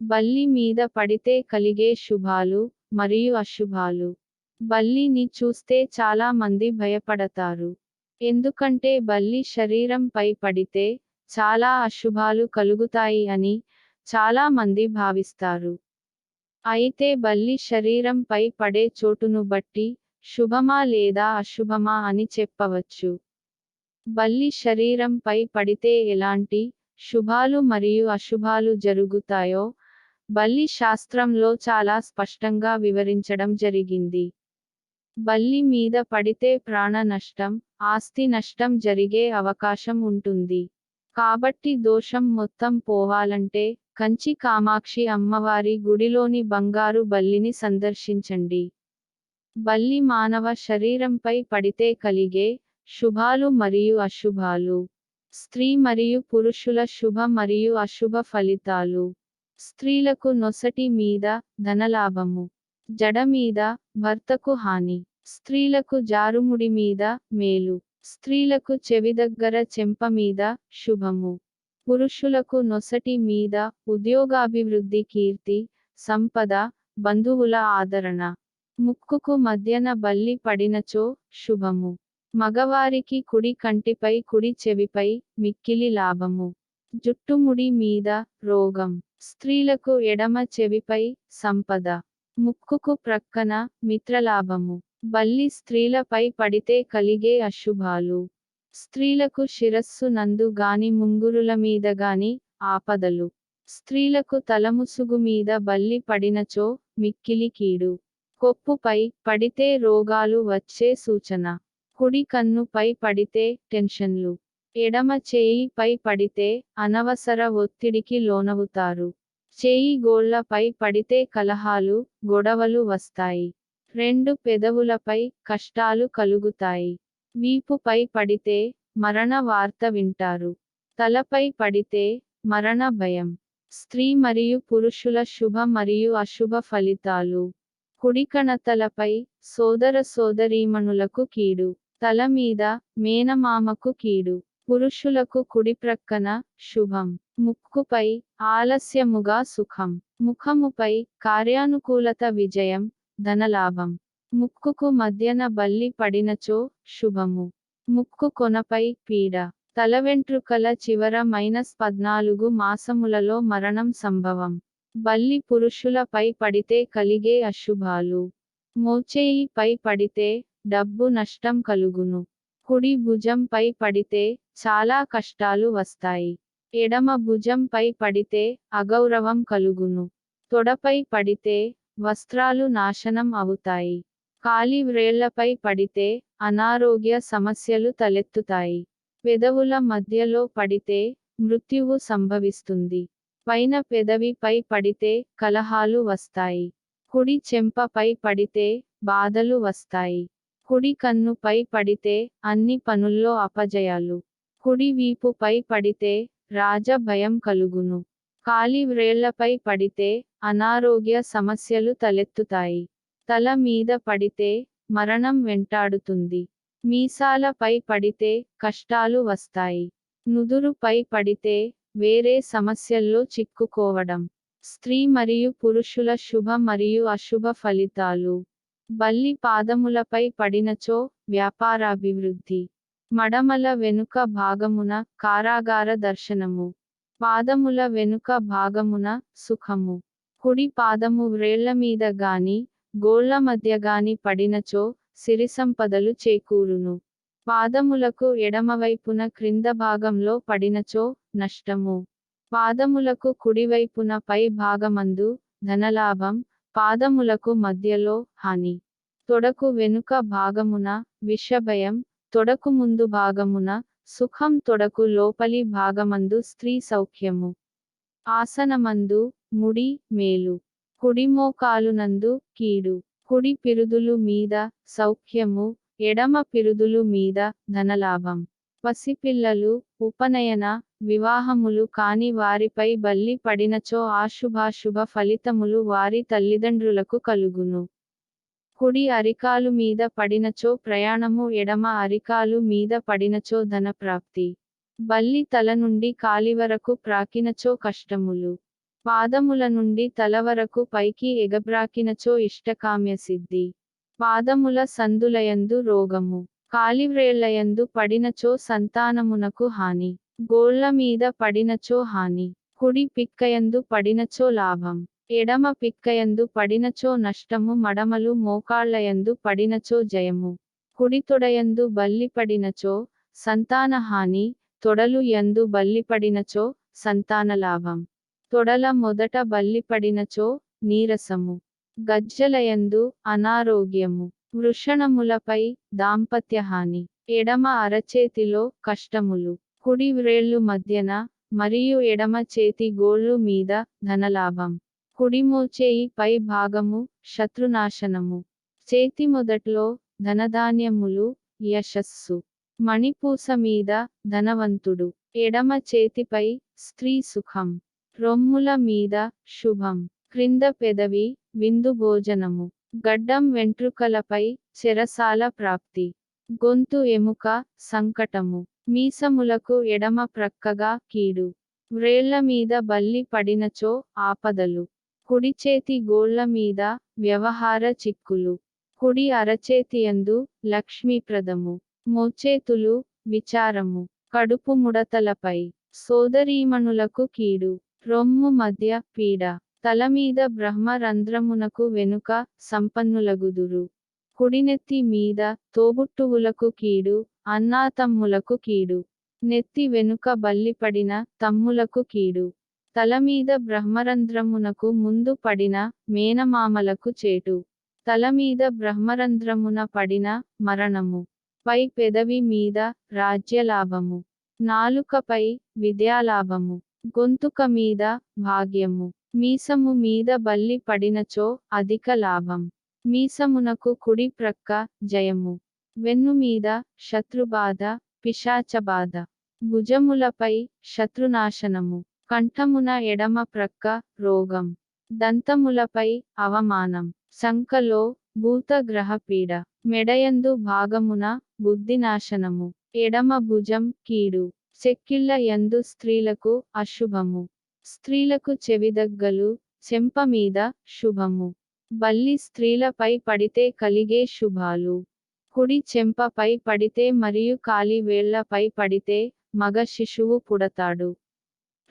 బల్లి మీద పడితే కలిగే శుభాలు మరియు అశుభాలు. బల్లిని చూస్తే చాలా మంది భయపడతారు. ఎందుకంటే బల్లి శరీరంపై పడితే చాలా అశుభాలు కలుగుతాయి అని చాలా మంది భావిస్తారు. అయితే బల్లి శరీరంపై పడే చోటును బట్టి శుభమా లేదా అశుభమా అని చెప్పవచ్చు. బల్లి శరీరంపై పడితే ఎలాంటి శుభాలు మరియు అశుభాలు జరుగుతాయో బల్లి శాస్త్రంలో చాలా స్పష్టంగా వివరించడం జరిగింది. బల్లి మీద పడితే ప్రాణ నష్టం, ఆస్తి నష్టం జరిగే అవకాశం ఉంటుంది. కాబట్టి దోషం మొత్తం పోవాలంటే కంచి కామాక్షి అమ్మవారి గుడిలోని బంగారు బల్లిని సందర్శించండి. బల్లి మానవ శరీరంపై పడితే కలిగే శుభాలు మరియు అశుభాలు. స్త్రీ మరియు పురుషుల శుభ మరియు అశుభ ఫలితాలు. స్త్రీలకు నొసటి మీద ధనలాభము, జడ మీద భర్తకు హాని. స్త్రీలకు జారుముడి మీద మేలు. స్త్రీలకు చెవి దగ్గర చెంప మీద శుభము. పురుషులకు నొసటి మీద ఉద్యోగాభివృద్ధి, కీర్తి, సంపద, బంధువుల ఆదరణ. ముక్కుకు మధ్యన బల్లి పడినచో శుభము. మగవారికి కుడి కంటిపై కుడి చెవిపై మిక్కిలి లాభము. జుట్టుముడి మీద రోగం. స్త్రీలకు ఎడమ చెవిపై సంపద. ముక్కుకు ప్రక్కన మిత్రలాభము. బల్లి స్త్రీలపై పడితే కలిగే అశుభాలు. స్త్రీలకు శిరస్సు నందు గాని ముంగురుల మీద గాని ఆపదలు. స్త్రీలకు తలముసుగు మీద బల్లి పడినచో మిక్కిలి కీడు. కొప్పుపై పడితే రోగాలు వచ్చే సూచన. కుడి కన్నుపై పడితే టెన్షన్లు. ఎడమ చేయి పై పడితే అనవసర ఒత్తిడికి లోనవుతారు. చేయి గోళ్లపై పడితే కలహాలు, గొడవలు వస్తాయి. రెండు పెదవులపై కష్టాలు కలుగుతాయి. వీపుపై పడితే మరణ వార్త వింటారు. తలపై పడితే మరణ భయం. స్త్రీ మరియు పురుషుల శుభ మరియు అశుభ ఫలితాలు. కుడికణతలపై సోదర సోదరీమణులకు కీడు. తల మీద మేనమామకు కీడు. పురుషులకు కుడిప్రక్కన శుభం. ముక్కుపై ఆలస్యముగా సుఖం. ముఖముపై కార్యానుకూలత, విజయం, ధనలాభం. ముక్కుకు మధ్యన బల్లి పడినచో శుభము. ముక్కు కొనపై పీడ. తలవెంట్రుకల చివర -14 మాసములలో మరణం సంభవం. బల్లి పురుషులపై పడితే కలిగే అశుభాలు. మోచేయి పై పడితే డబ్బు నష్టం కలుగును. కుడి భుజం పై పడితే చాలా కష్టాలు వస్తాయి. ఎడమ భుజం పై పడితే అగౌరవం కలుగును. తొడపై పడితే వస్త్రాలు నాశనం అవుతాయి. కాలి వ్రేళ్లపై పడితే అనారోగ్య సమస్యలు తలెత్తుతాయి. పెదవుల మధ్యలో పడితే మృత్యువు సంభవిస్తుంది. పైన పెదవి పై పడితే కలహాలు వస్తాయి. కుడి చెంప పై పడితే బాధలు వస్తాయి. కుడి కన్ను పై పడితే అన్ని పనుల్లో అపజయాలు. కుడి వీపు పై పడితే రాజ భయం కలుగును. కాలి వ్రేళ్లపై పడితే అనారోగ్య సమస్యలు తలెత్తుతాయి. తల మీద పడితే మరణం వెంటాడుతుంది. మీసాల పై పడితే కష్టాలు వస్తాయి. నుదురు పై పడితే వేరే సమస్యల్లో చిక్కుకోవడం. స్త్రీ మరియు పురుషుల శుభ మరియు అశుభ ఫలితాలు. బల్లి పాదములపై పడినచో వ్యాపారాభివృద్ధి. మడమల వెనుక భాగమున కారాగార దర్శనము. పాదముల వెనుక భాగమున సుఖము. కుడి పాదము వ్రేళ్ల మీద గాని గోళ్ల మధ్య గాని పడినచో సిరిసంపదలు చేకూరును. పాదములకు ఎడమవైపున క్రింద భాగంలో పడినచో నష్టము. పాదములకు కుడివైపున పై భాగమందు ధనలాభం. పాదములకు మధ్యలో హాని. తొడకు వెనుక భాగమున విషభయం. తొడకు ముందు భాగమున సుఖం. తొడకు లోపలి భాగమందు స్త్రీ సౌఖ్యము. ఆసనమందు ముడి మేలు. కుడి మోకాలునందు కీడు. కుడి పిరుదులు మీద సౌఖ్యము. ఎడమ పిరుదులు మీద ధనలాభం. పసిపిల్లలు, ఉపనయన, వివాహములు కాని వారిపై బల్లి పడినచో అశుభాశుభ ఫలితములు వారి తల్లిదండ్రులకు కలుగును. కుడి అరికాలు మీద పడినచో ప్రయాణము. ఎడమ అరికాలు మీద పడినచో ధనప్రాప్తి. బల్లి తల నుండి కాలి వరకు ప్రాకినచో కష్టములు. పాదముల నుండి తల వరకు పైకి ఎగబ్రాకినచో ఇష్టకామ్య సిద్ధి. పాదముల సందులయందు రోగము. కాలివ్రేళ్లయందు పడినచో సంతానమునకు హాని. గోళ్ల మీద పడినచో హాని. కుడి పిక్కయందు పడినచో లాభం. ఎడమ పిక్కయందు పడినచో నష్టము. మడమలు మోకాళ్లయందు పడినచో జయము. కుడి తొడయందు బల్లిపడినచో సంతాన హాని. తొడలు యందు బల్లిపడినచో సంతాన లాభం. తొడల మొదట బల్లిపడినచో నీరసము. గజ్జలయందు అనారోగ్యము. వృషణములపై దాంపత్యహాని. ఎడమ అరచేతిలో కష్టములు. కుడి వ్రేళ్లు మధ్యన మరియు ఎడమ చేతి గోళ్లు మీద ధనలాభం. కుడి మోచేయి పై భాగము శత్రునాశనము. చేతి మొదట్లో ధనధాన్యములు యశస్సు. మణిపూస మీద ధనవంతుడు. ఎడమ చేతిపై స్త్రీ సుఖం. రొమ్ముల మీద శుభం. క్రింద పెదవి విందు భోజనము. గడ్డం వెంట్రుకలపై చెరసాల ప్రాప్తి. గొంతు ఎముక సంకటము. మీసములకు ఎడమ ప్రక్కగా కీడు. వ్రేళ్ల మీద బల్లి పడినచో ఆపదలు. కుడి చేతి గోళ్ల మీద వ్యవహార చిక్కులు. కుడి అరచేతియందు లక్ష్మీప్రదము. మోచేతులు విచారము. కడుపు ముడతలపై సోదరీమణులకు కీడు. రొమ్ము మధ్య పీడ. తలమీద బ్రహ్మ రంధ్రమునకు వెనుక సంపన్నులగుదురు. కుడినెత్తి మీద తోబుట్టువులకు కీడు. అన్నాతమ్ములకు కీడు. నెత్తి వెనుక బల్లిపడిన తమ్ములకు కీడు. తలమీద బ్రహ్మరంధ్రమునకు ముందు పడిన మేనమామలకు చేటు. తలమీద బ్రహ్మరంధ్రమున పడిన మరణము. పై పెదవి మీద రాజ్యలాభము. నాలుకపై విద్యాలాభము. గొంతుక మీద భాగ్యము. మీసము మీద బల్లి పడినచో అధిక లాభం. మీసమునకు కుడి ప్రక్క జయము. వెన్ను మీద శత్రుబాధ పిశాచబాధ. భుజములపై శత్రునాశనము. కంఠమున ఎడమ ప్రక్క రోగం. దంతములపై అవమానం. సంకలో భూతగ్రహపీడ. మెడయందు భాగమున బుద్ధినాశనము. ఎడమ భుజం కీడు. చెక్కిళ్ళ యందు స్త్రీలకు అశుభము. స్త్రీలకు చెవిదగ్గలు. చెంప మీద శుభము. బల్లి స్త్రీలపై పడితే కలిగే శుభాలు. కుడి చెంపపై పడితే మరియు కాలి వేళ్లపై పడితే మగ శిశువు పుడతాడు.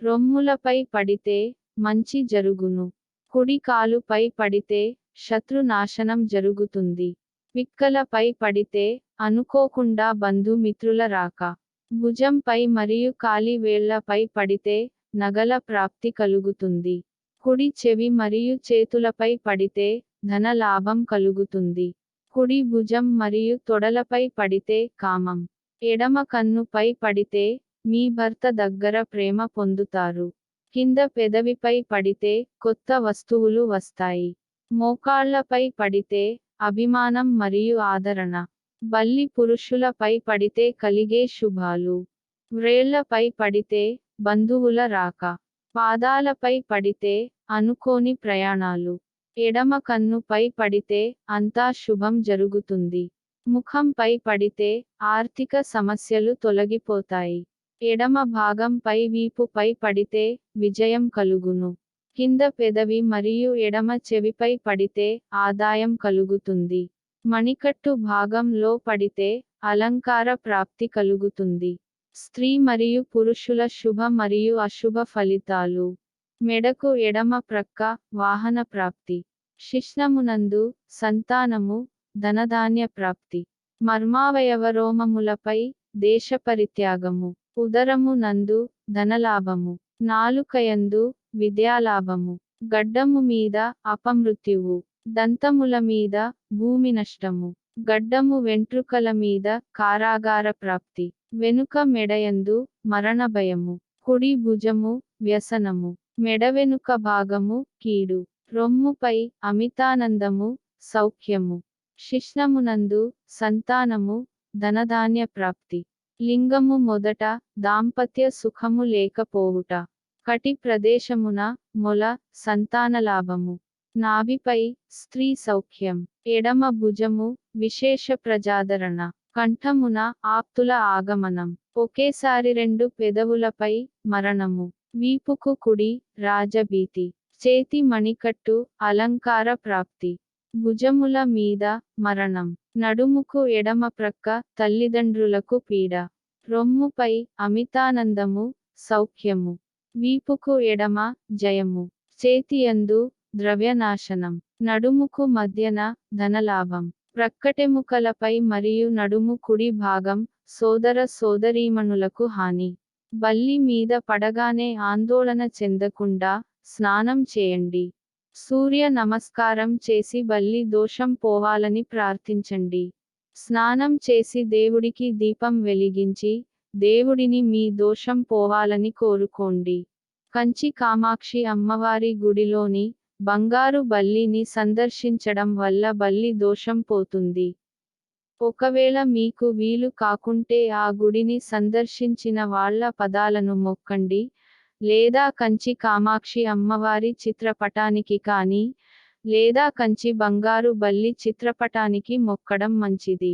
రొమ్ములపై పడితే మంచి జరుగును. కుడి కాలుపై పడితే శత్రునాశనం జరుగుతుంది. పిక్కలపై పడితే అనుకోకుండా బంధుమిత్రుల రాక. భుజంపై మరియు కాలి వేళ్లపై పడితే నగల ప్రాప్తి కలుగుతుంది. కుడి చెవి మరియు చేతులపై పడితే ధన లాభం కలుగుతుంది. కుడి భుజం మరియు తొడలపై పడితే కామం. ఎడమ కన్నుపై పడితే మీ భర్త దగ్గర ప్రేమ పొందుతారు. కింద పెదవిపై పడితే కొత్త వస్తువులు వస్తాయి. మోకాళ్లపై పడితే అభిమానం మరియు ఆదరణ. బల్లి పురుషులపై పడితే కలిగే శుభాలు. వ్రేళ్లపై పడితే బంధువుల రాక. పాదాలపై పడితే అనుకోని ప్రయాణాలు. ఎడమ కన్నుపై పడితే అంతా శుభం జరుగుతుంది. ముఖంపై పడితే ఆర్థిక సమస్యలు తొలగిపోతాయి. ఎడమ భాగంపై వీపుపై పడితే విజయం కలుగును. కింద పెదవి మరియు ఎడమ చెవిపై పడితే ఆదాయం కలుగుతుంది. మణికట్టు భాగంలో పడితే అలంకార ప్రాప్తి కలుగుతుంది. స్త్రీ మరియు పురుషుల శుభ మరియు అశుభ ఫలితాలు. మెడకు ఎడమ ప్రక్క వాహన ప్రాప్తి. శిశ్నమునందు సంతానము ధనధాన్య ప్రాప్తి. మర్మావయవరోమములపై దేశపరిత్యాగము. ఉదరము నందు ధనలాభము. నాలుకయందు విద్యాలాభము. గడ్డము మీద అపమృత్యువు. దంతముల మీద భూమి నష్టము. గడ్డము వెంట్రుకల మీద కారాగార ప్రాప్తి. వెనుక మెడయందు మరణ భయము. కుడి భుజము వ్యసనము. మెడ వెనుక భాగము కీడు. రొమ్ముపై అమితానందము సౌఖ్యము. శిశ్నమునందు సంతానము ధనధాన్య ప్రాప్తి. లింగము మొదట దాంపత్య సుఖము లేకపోవుట. కటి ప్రదేశమున మొల సంతానలాభము. నాభిపై స్త్రీ సౌఖ్యం. ఎడమ భుజము విశేష ప్రజాదరణ. కంఠమున ఆప్తుల ఆగమనం. ఒకేసారి రెండు పెదవులపై మరణము. వీపుకు కుడి రాజభీతి, చేతి మణికట్టు అలంకార ప్రాప్తి, భుజముల మీద మరణం, నడుముకు ఎడమ ప్రక్క తల్లిదండ్రులకు పీడ, రొమ్ముపై అమితానందము సౌఖ్యము, వీపుకు ఎడమ జయము, చేతియందు ద్రవ్యనాశనం, నడుముకు మధ్యన ధనలాభం, ప్రక్కటెముకలపై మరియు నడుము కుడి భాగం సోదర సోదరీమణులకు హాని. బల్లి మీద పడగానే ఆందోళన చెందకుండా స్నానం చేయండి. సూర్య నమస్కారం చేసి బల్లి దోషం పోవాలని ప్రార్థించండి. స్నానం చేసి దేవుడికి దీపం వెలిగించి దేవుడిని మీ దోషం పోవాలని కోరుకోండి. కంచి కామాక్షి అమ్మవారి గుడిలోని బంగారు బల్లిని సందర్శించడం వల్ల బల్లి దోషం పోతుంది. ఒకవేళ మీకు వీలు కాకుంటే ఆ గుడిని సందర్శించిన వాళ్ళ పదాలను మొక్కండి, లేదా కంచి కామాక్షి అమ్మవారి చిత్రపటానికి కానీ, లేదా కంచి బంగారు బల్లి చిత్రపటానికి మొక్కడం మంచిది.